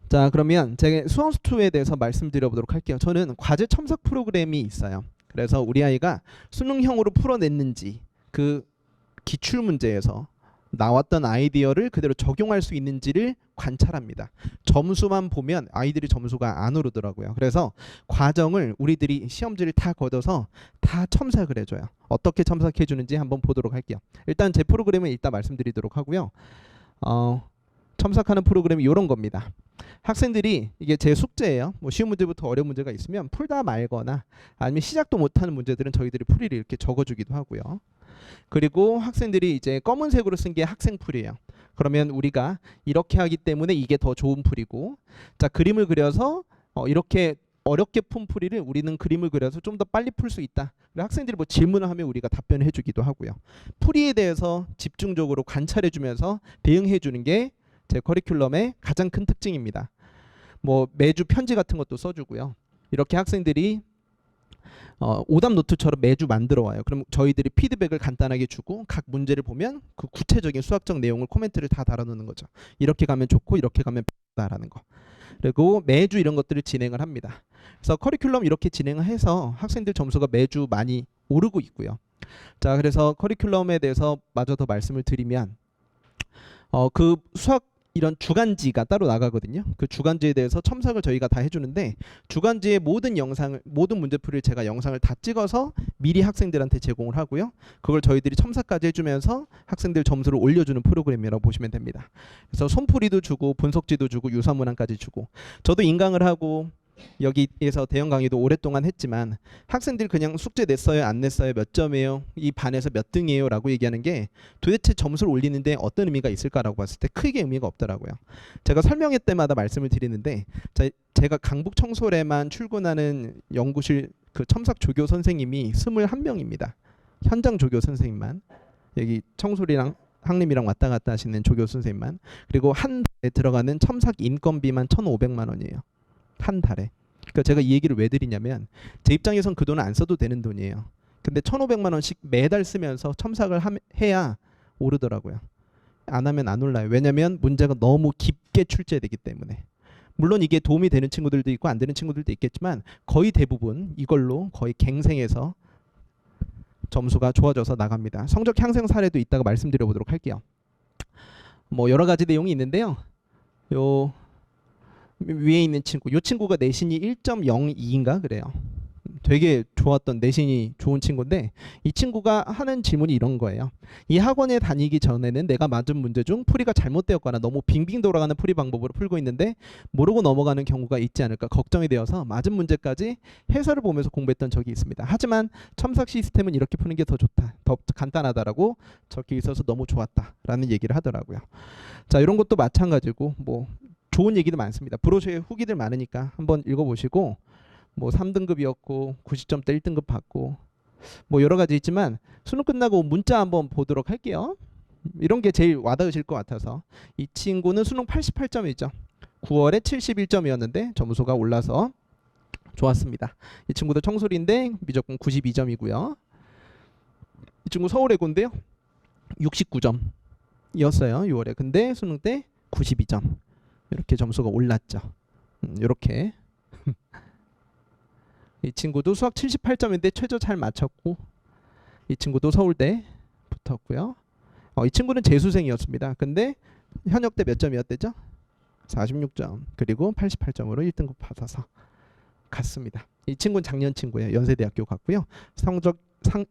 자, 그러면 제가 수험수투에 대해서 말씀드려보도록 할게요. 저는 과제 첨삭 프로그램이 있어요. 그래서 우리 아이가 수능형으로 풀어냈는지 그 기출문제에서 나왔던 아이디어를 그대로 적용할 수 있는지를 관찰합니다. 점수만 보면 아이들이 점수가 안 오르더라고요. 그래서 과정을 우리들이 시험지를 다 걷어서 다 첨삭을 해줘요. 어떻게 첨삭해 주는지 한번 보도록 할게요. 일단 제 프로그램은 이따 말씀드리도록 하고요. 첨삭하는 프로그램이 이런 겁니다. 학생들이 이게 제 숙제예요. 뭐 쉬운 문제부터 어려운 문제가 있으면 풀다 말거나 아니면 시작도 못하는 문제들은 저희들이 풀이를 이렇게 적어주기도 하고요. 그리고 학생들이 이제 검은색으로 쓴 게 학생풀이에요. 그러면 우리가 이렇게 하기 때문에 이게 더 좋은 풀이고, 자 그림을 그려서 이렇게 어렵게 푼 풀이를 우리는 그림을 그려서 좀 더 빨리 풀 수 있다. 학생들이 뭐 질문을 하면 우리가 답변을 해주기도 하고요. 풀이에 대해서 집중적으로 관찰해주면서 대응해주는 게 제 커리큘럼의 가장 큰 특징입니다. 뭐 매주 편지 같은 것도 써주고요. 이렇게 학생들이 오답 노트처럼 매주 만들어 와요. 그럼 저희들이 피드백을 간단하게 주고 각 문제를 보면 그 구체적인 수학적 내용을 코멘트를 다 달아놓는 거죠. 이렇게 가면 좋고 이렇게 가면 별다라는 거. 그리고 매주 이런 것들을 진행을 합니다. 그래서 커리큘럼 이렇게 진행을 해서 학생들 점수가 매주 많이 오르고 있고요. 자, 그래서 커리큘럼에 대해서 마저 더 말씀을 드리면 그 수학 이런 주간지가 따로 나가거든요. 그 주간지에 대해서 첨삭을 저희가 다 해주는데 주간지의 모든 영상을 모든 문제풀이를 제가 영상을 다 찍어서 미리 학생들한테 제공을 하고요. 그걸 저희들이 첨삭까지 해주면서 학생들 점수를 올려주는 프로그램이라고 보시면 됩니다. 그래서 손풀이도 주고 분석지도 주고 유사문항까지 주고 저도 인강을 하고 여기에서 대형 강의도 오랫동안 했지만 학생들 그냥 숙제 냈어요 안 냈어요 몇 점이에요 이 반에서 몇 등이에요 라고 얘기하는 게 도대체 점수를 올리는데 어떤 의미가 있을까라고 봤을 때 크게 의미가 없더라고요. 제가 설명회 때마다 말씀을 드리는데 제가 강북 청솔에만 출근하는 연구실 그 첨삭 조교 선생님이 21명입니다. 현장 조교 선생님만 여기 청솔이랑 학림이랑 왔다 갔다 하시는 조교 선생님만 그리고 한 달에 들어가는 첨삭 인건비만 1,500만 원이에요. 한 달에. 그러니까 제가 이 얘기를 왜 드리냐면 제 입장에선 그 돈은 안 써도 되는 돈이에요. 근데 1,500만 원씩 매달 쓰면서 첨삭을 해야 오르더라고요. 안 하면 안 올라요. 왜냐면 문제가 너무 깊게 출제되기 때문에. 물론 이게 도움이 되는 친구들도 있고 안 되는 친구들도 있겠지만 거의 대부분 이걸로 거의 갱생해서 점수가 좋아져서 나갑니다. 성적 향상 사례도 이따가 말씀드려 보도록 할게요. 뭐 여러 가지 내용이 있는데요. 요 위에 있는 친구, 이 친구가 내신이 1.02인가 그래요. 되게 좋았던 내신이 좋은 친구인데 이 친구가 하는 질문이 이런 거예요. 이 학원에 다니기 전에는 내가 맞은 문제 중 풀이가 잘못되었거나 너무 빙빙 돌아가는 풀이 방법으로 풀고 있는데 모르고 넘어가는 경우가 있지 않을까 걱정이 되어서 맞은 문제까지 해설을 보면서 공부했던 적이 있습니다. 하지만 첨삭 시스템은 이렇게 푸는 게 더 좋다, 더 간단하다라고 적혀 있어서 너무 좋았다라는 얘기를 하더라고요. 자, 이런 것도 마찬가지고 뭐 좋은 얘기도 많습니다. 브로셔에 후기들 많으니까 한번 읽어보시고 뭐 3등급이었고 90점대 1등급 받고 뭐 여러 가지 있지만 수능 끝나고 문자 한번 보도록 할게요. 이런 게 제일 와닿으실 것 같아서 이 친구는 수능 88점이죠. 9월에 71점이었는데 점수가 올라서 좋았습니다. 이 친구도 청소리인데 미적분 92점이고요. 이 친구 서울예고인데요. 69점이었어요. 6월에. 근데 수능 때 92점. 이렇게 점수가 올랐죠. 이렇게 이 친구도 수학 78점인데 최저 잘 맞췄고 이 친구도 서울대 붙었고요. 이 친구는 재수생이었습니다. 근데 현역 때 몇 점이었대죠? 46점. 그리고 88점으로 1등급 받아서 갔습니다. 이 친구는 작년 친구예요. 연세대학교 갔고요. 성적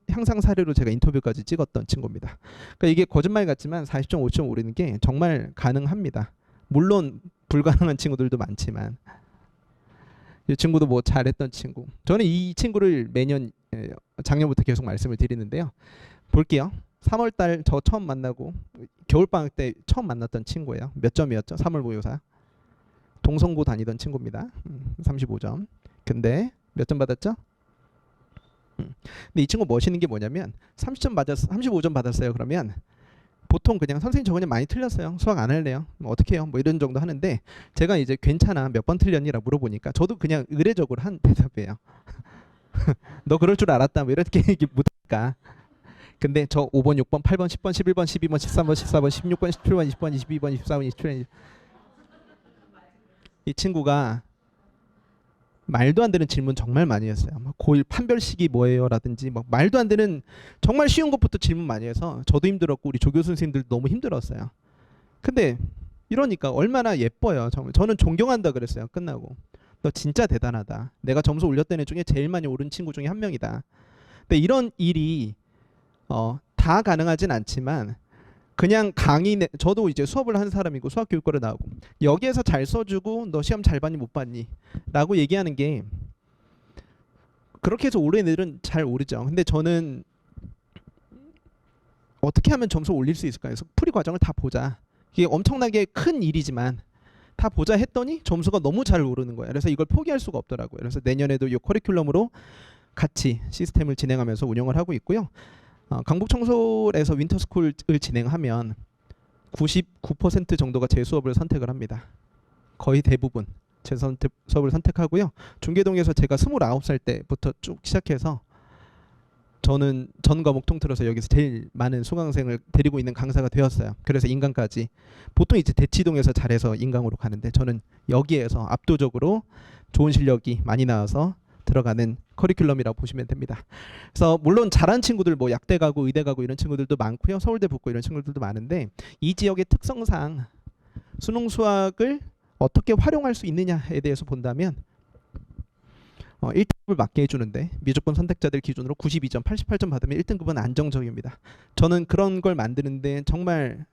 향상 사례로 제가 인터뷰까지 찍었던 친구입니다. 그러니까 이게 거짓말 같지만 40점, 50점 오르는 게 정말 가능합니다. 물론 불가능한 친구들도 많지만 이 친구도 뭐 잘했던 친구. 저는 이 친구를 매년 작년부터 계속 말씀을 드리는데요. 볼게요. 3월달 저 처음 만나고 겨울방학 때 처음 만났던 친구예요. 몇 점이었죠? 3월 모의고사. 동성고 다니던 친구입니다. 35점. 근데 몇 점 받았죠? 근데 이 친구 멋있는 게 뭐냐면 30점 받았 35점 받았어요. 그러면 보통 그냥 선생님 저 그냥 많이 틀렸어요. 수학 안 할래요. 뭐 어떻게 해요? 뭐 이런 정도 하는데 제가 이제 괜찮아 몇 번 틀렸니라 물어보니까 저도 그냥 의례적으로 한 대답이에요. 너 그럴 줄 알았다. 뭐 이렇게 얘기 못하니까. 근데 저 5번, 6번, 8번, 10번, 11번, 12번, 13번, 14번, 16번, 17번, 20번, 22번, 24번, 27번 이 친구가 말도 안 되는 질문 정말 많이 했어요. 고1 판별식이 뭐예요? 라든지 막 말도 안 되는 정말 쉬운 것부터 질문 많이 해서 저도 힘들었고 우리 조교 선생님들도 너무 힘들었어요. 근데 이러니까 얼마나 예뻐요. 정말 저는 존경한다 그랬어요. 끝나고. 너 진짜 대단하다. 내가 점수 올렸던 애 중에 제일 많이 오른 친구 중에 한 명이다. 근데 이런 일이 다 가능하진 않지만 그냥 저도 이제 수업을 하는 사람이고 수학 교육과를 나오고 여기에서 잘 써주고 너 시험 잘 봤니 못 봤니 라고 얘기하는 게 그렇게 해서 오른 애들은 잘 오르죠. 근데 저는 어떻게 하면 점수 올릴 수 있을까 해서 풀이 과정을 다 보자. 이게 엄청나게 큰 일이지만 다 보자 했더니 점수가 너무 잘 오르는 거예요. 그래서 이걸 포기할 수가 없더라고요. 그래서 내년에도 이 커리큘럼으로 같이 시스템을 진행하면서 운영을 하고 있고요. 강북청솔에서 윈터스쿨을 진행하면 99% 정도가 제 수업을 선택을 합니다. 거의 대부분 제 수업을 선택하고요. 중계동에서 제가 29살 때부터 쭉 시작해서 저는 전 과목 통틀어서 여기서 제일 많은 수강생을 데리고 있는 강사가 되었어요. 그래서 인강까지 보통 이제 대치동에서 잘해서 인강으로 가는데 저는 여기에서 압도적으로 좋은 실력이 많이 나와서 들어가는 커리큘럼이라고 보시면 됩니다. 그래서 물론 잘한 친구들 뭐 약대 가고 의대 가고 이런 친구들도 많고요. 서울대 붙고 이런 친구들도 많은데 이 지역의 특성상 수능 수학을 어떻게 활용할 수 있느냐에 대해서 본다면 1등급을 맞게 해주는데 미적분 선택자들 기준으로 92점, 88점 받으면 1등급은 안정적입니다. 저는 그런 걸 만드는데 정말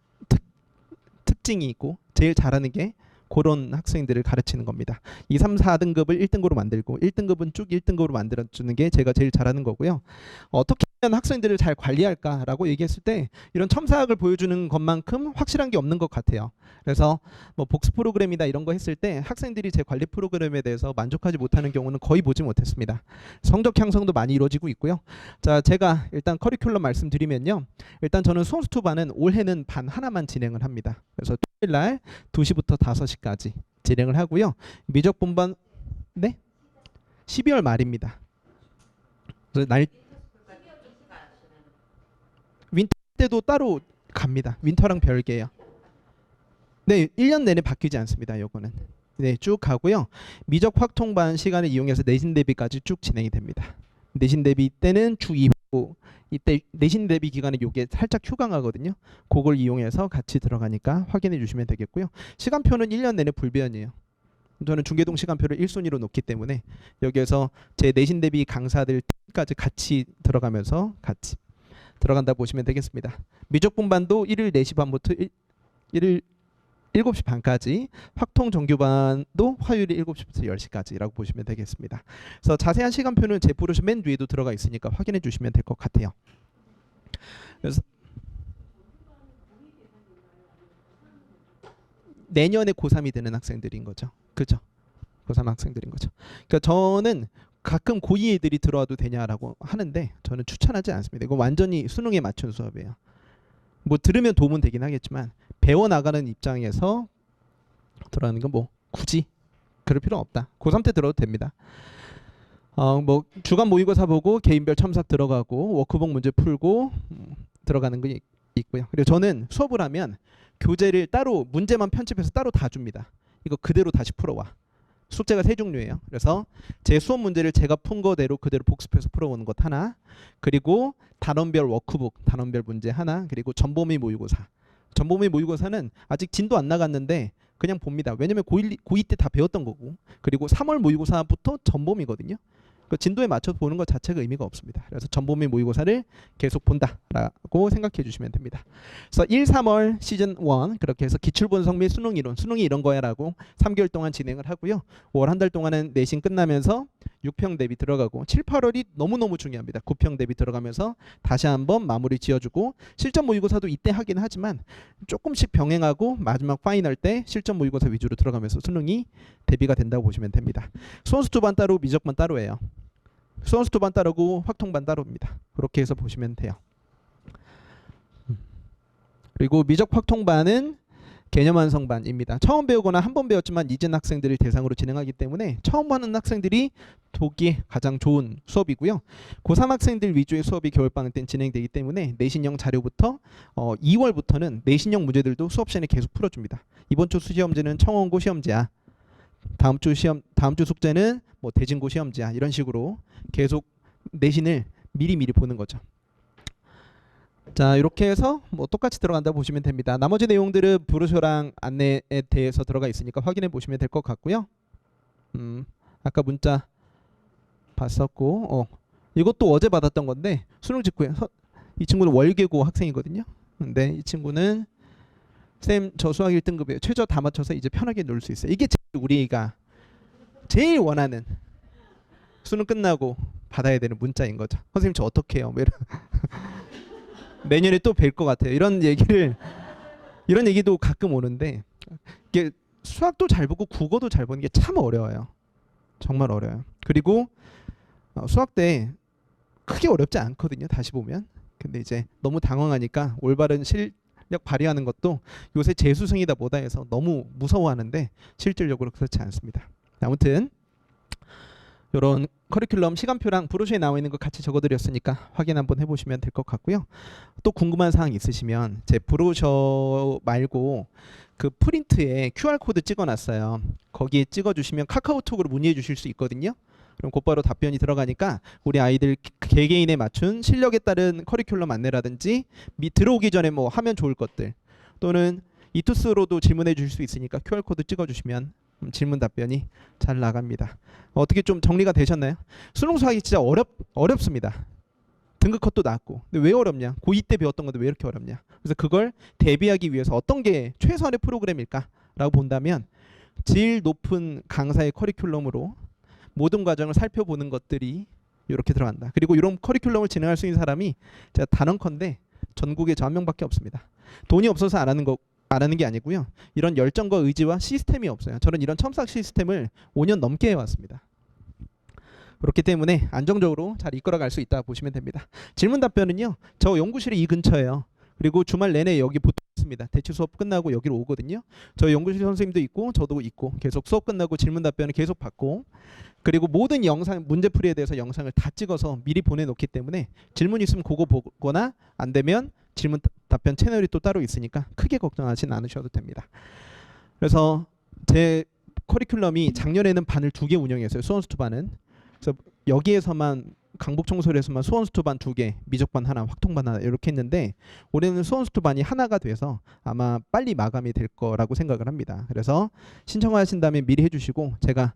특징이 있고 제일 잘하는 게 그런 학생들을 가르치는 겁니다. 2, 3, 4등급을 1등급으로 만들고 1등급은 쭉 1등급으로 만들어주는 게 제가 제일 잘하는 거고요. 어떻게 하면 학생들을 잘 관리할까라고 얘기했을 때 이런 첨사학을 보여주는 것만큼 확실한 게 없는 것 같아요. 그래서 뭐 복습 프로그램이다 이런 거 했을 때 학생들이 제 관리 프로그램에 대해서 만족하지 못하는 경우는 거의 보지 못했습니다. 성적 향상도 많이 이루어지고 있고요. 자, 제가 일단 커리큘럼 말씀드리면요. 일단 저는 수험수 투반은 올해는 반 하나만 진행을 합니다. 그래서 토요일 날 2시부터 5시까지 진행을 하고요. 미적 분반 네? 12월 말입니다. 그래서 윈터 때도 따로 갑니다. 윈터랑 별개예요. 네, 1년 내내 바뀌지 않습니다. 요거는. 네, 쭉 가고요. 미적 확통반 시간을 이용해서 내신 대비까지 쭉 진행이 됩니다. 내신 대비 때는 주 2부 이때 내신 대비 기간에 요게 살짝 휴강하거든요. 그걸 이용해서 같이 들어가니까 확인해 주시면 되겠고요. 시간표는 1년 내내 불변이에요. 저는 중계동 시간표를 1순위로 놓기 때문에 여기에서 제 내신 대비 강사들까지 같이 들어가면서 같이 들어간다 보시면 되겠습니다. 미적 분반도 일요일 4시 반부터 일요일 7시 반까지, 확통 정규반도 화요일 7시부터 10시까지라고 보시면 되겠습니다. 그래서 자세한 시간표는 제 브로셔 맨 위에도 들어가 있으니까 확인해 주시면 될 것 같아요. 그래서 내년에 고3이 되는 학생들인 거죠. 그죠? 고3 학생들인 거죠. 그러니까 저는 가끔 고2 애들이 들어와도 되냐라고 하는데 저는 추천하지 않습니다. 이거 완전히 수능에 맞춘 수업이에요. 뭐 들으면 도움은 되긴 하겠지만 배워 나가는 입장에서 들어가는 건 뭐 굳이 그럴 필요 없다. 고3 때 들어도 됩니다. 뭐 주간 모의고사 보고 개인별 첨삭 들어가고 워크북 문제 풀고 들어가는 거 있고요. 그리고 저는 수업을 하면 교재를 따로 문제만 편집해서 따로 다 줍니다. 이거 그대로 다시 풀어와. 숙제가 세 종류예요. 그래서 제 수업 문제를 제가 푼 거대로 그대로 복습해서 풀어오는 것 하나, 그리고 단원별 워크북, 단원별 문제 하나, 그리고 전범위 모의고사. 전범위 모의고사는 아직 진도 안 나갔는데 그냥 봅니다. 왜냐면 고2 때 다 배웠던 거고, 그리고 3월 모의고사부터 전범위거든요. 그 진도에 맞춰서 보는 것 자체가 의미가 없습니다. 그래서 전범위 모의고사를 계속 본다라고 생각해 주시면 됩니다. 그래서 1, 3월 시즌 1 그렇게 해서 기출분석 및 수능 이론, 수능이 이런 거야라고 3개월 동안 진행을 하고요. 5월 한 달 동안은 내신 끝나면서 6평 대비 들어가고 7, 8월이 너무너무 중요합니다. 9평 대비 들어가면서 다시 한번 마무리 지어주고 실전 모의고사도 이때 하긴 하지만 조금씩 병행하고 마지막 파이널 때 실전 모의고사 위주로 들어가면서 수능이 대비가 된다고 보시면 됩니다. 수원수 2반 따로 미적반 따로예요. 수원수 2반 따로고 확통반 따로입니다. 그렇게 해서 보시면 돼요. 그리고 미적 확통반은 개념 완성반입니다. 처음 배우거나 한 번 배웠지만 잊은 학생들을 대상으로 진행하기 때문에 처음 하는 학생들이 보기에 가장 좋은 수업이고요. 고3 학생들 위주의 수업이 겨울방학 때 진행되기 때문에 내신형 자료부터 2월부터는 내신형 문제들도 수업 시간에 계속 풀어줍니다. 이번 주 시험지는 청원고 시험지야. 다음 주 숙제는 뭐 대진고 시험지야. 이런 식으로 계속 내신을 미리미리 보는 거죠. 자, 이렇게 해서 뭐 똑같이 들어간다 보시면 됩니다. 나머지 내용들은 브로셔랑 안내에 대해서 들어가 있으니까 확인해 보시면 될 것 같고요. 아까 문자 봤었고, 이것도 어제 받았던 건데 수능 직후에 이 친구는 월계고 학생이거든요. 근데 이 친구는 쌤 저 수학 1등급이에요. 최저 다 맞춰서 이제 편하게 놀 수 있어요. 이게 우리가 제일 원하는 수능 끝나고 받아야 되는 문자인 거죠. 선생님 저 어떻게 해요? 내년에 또 뵐 것 같아요. 이런 얘기도 가끔 오는데 이게 수학도 잘 보고 국어도 잘 보는 게 참 어려워요. 정말 어려워요. 그리고 수학 때 크게 어렵지 않거든요. 다시 보면. 근데 이제 너무 당황하니까 올바른 실력 발휘하는 것도 요새 재수생이다 뭐다 해서 너무 무서워하는데 실질적으로 그렇지 않습니다. 아무튼 이런 커리큘럼 시간표랑 브로셔에 나와 있는 거 같이 적어드렸으니까 확인 한번 해보시면 될 것 같고요. 또 궁금한 사항 있으시면 제 브로셔 말고 그 프린트에 QR코드 찍어놨어요. 거기에 찍어주시면 카카오톡으로 문의해 주실 수 있거든요. 그럼 곧바로 답변이 들어가니까 우리 아이들 개개인에 맞춘 실력에 따른 커리큘럼 안내라든지 들어오기 전에 뭐 하면 좋을 것들 또는 이투스로도 질문해 주실 수 있으니까 QR코드 찍어주시면 질문 답변이 잘 나갑니다. 어떻게 좀 정리가 되셨나요? 수능 수학이 진짜 어렵습니다. 등급 컷도 낮고. 근데 왜 어렵냐? 고2 때 배웠던 건데 왜 이렇게 어렵냐? 그래서 그걸 대비하기 위해서 어떤 게 최선의 프로그램일까라고 본다면 제일 높은 강사의 커리큘럼으로 모든 과정을 살펴보는 것들이 이렇게 들어간다. 그리고 이런 커리큘럼을 진행할 수 있는 사람이 제가 단언컨대 전국에 저 한 명밖에 없습니다. 돈이 없어서 안 하는 게 아니고요. 이런 열정과 의지와 시스템이 없어요. 저는 이런 첨삭 시스템을 5년 넘게 해왔습니다. 그렇기 때문에 안정적으로 잘 이끌어갈 수 있다 보시면 됩니다. 질문 답변은요. 저 연구실이 이 근처예요. 그리고 주말 내내 여기 붙어 있습니다. 대치 수업 끝나고 여기로 오거든요. 저희 연구실 선생님도 있고 저도 있고 계속 수업 끝나고 질문 답변을 계속 받고 그리고 모든 영상 문제풀이에 대해서 영상을 다 찍어서 미리 보내놓기 때문에 질문 있으면 그거 보거나 안 되면 질문 답변 채널이 또 따로 있으니까 크게 걱정하진 않으셔도 됩니다. 그래서 제 커리큘럼이 작년에는 반을 2개 운영했어요. 수원수 2반은. 그래서 여기에서만 강북청소에서만 수원수 2반 2개, 미적반 하나, 확통반 하나 이렇게 했는데 올해는 수원수 2반이 하나가 돼서 아마 빨리 마감이 될 거라고 생각을 합니다. 그래서 신청하신다면 미리 해주시고 제가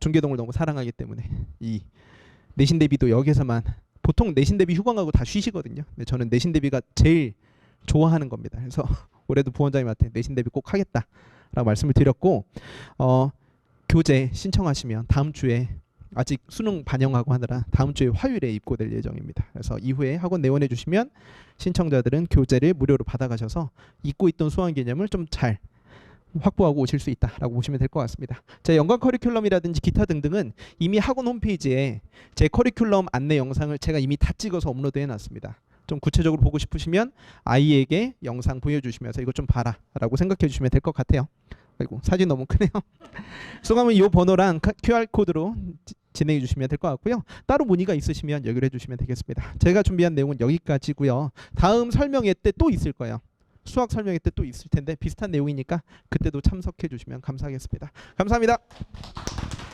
중계동을 너무 사랑하기 때문에 이 내신 대비도 여기서만 보통 내신 대비 휴강하고 다 쉬시거든요. 근데 저는 내신 대비가 제일 좋아하는 겁니다. 그래서 올해도 부원장님한테 내신 대비 꼭 하겠다라고 말씀을 드렸고 교재 신청하시면 다음 주에 아직 수능 반영하고 하느라 다음 주에 화요일에 입고될 예정입니다. 그래서 이후에 학원 내원해 주시면 신청자들은 교재를 무료로 받아가셔서 잊고 있던 수학 개념을 좀 잘 확보하고 오실 수 있다라고 보시면 될 것 같습니다. 제 연관 커리큘럼이라든지 기타 등등은 이미 학원 홈페이지에 제 커리큘럼 안내 영상을 제가 이미 다 찍어서 업로드 해놨습니다. 좀 구체적으로 보고 싶으시면 아이에게 영상 보여주시면서 이거 좀 봐라 라고 생각해 주시면 될 것 같아요. 아이고 사진 너무 크네요. 수강은 이 번호랑 QR코드로 진행해 주시면 될 것 같고요. 따로 문의가 있으시면 연결해 주시면 되겠습니다. 제가 준비한 내용은 여기까지고요. 다음 설명회 때 또 있을 거예요. 수학 설명회 때 또 있을 텐데 비슷한 내용이니까 그때도 참석해 주시면 감사하겠습니다. 감사합니다.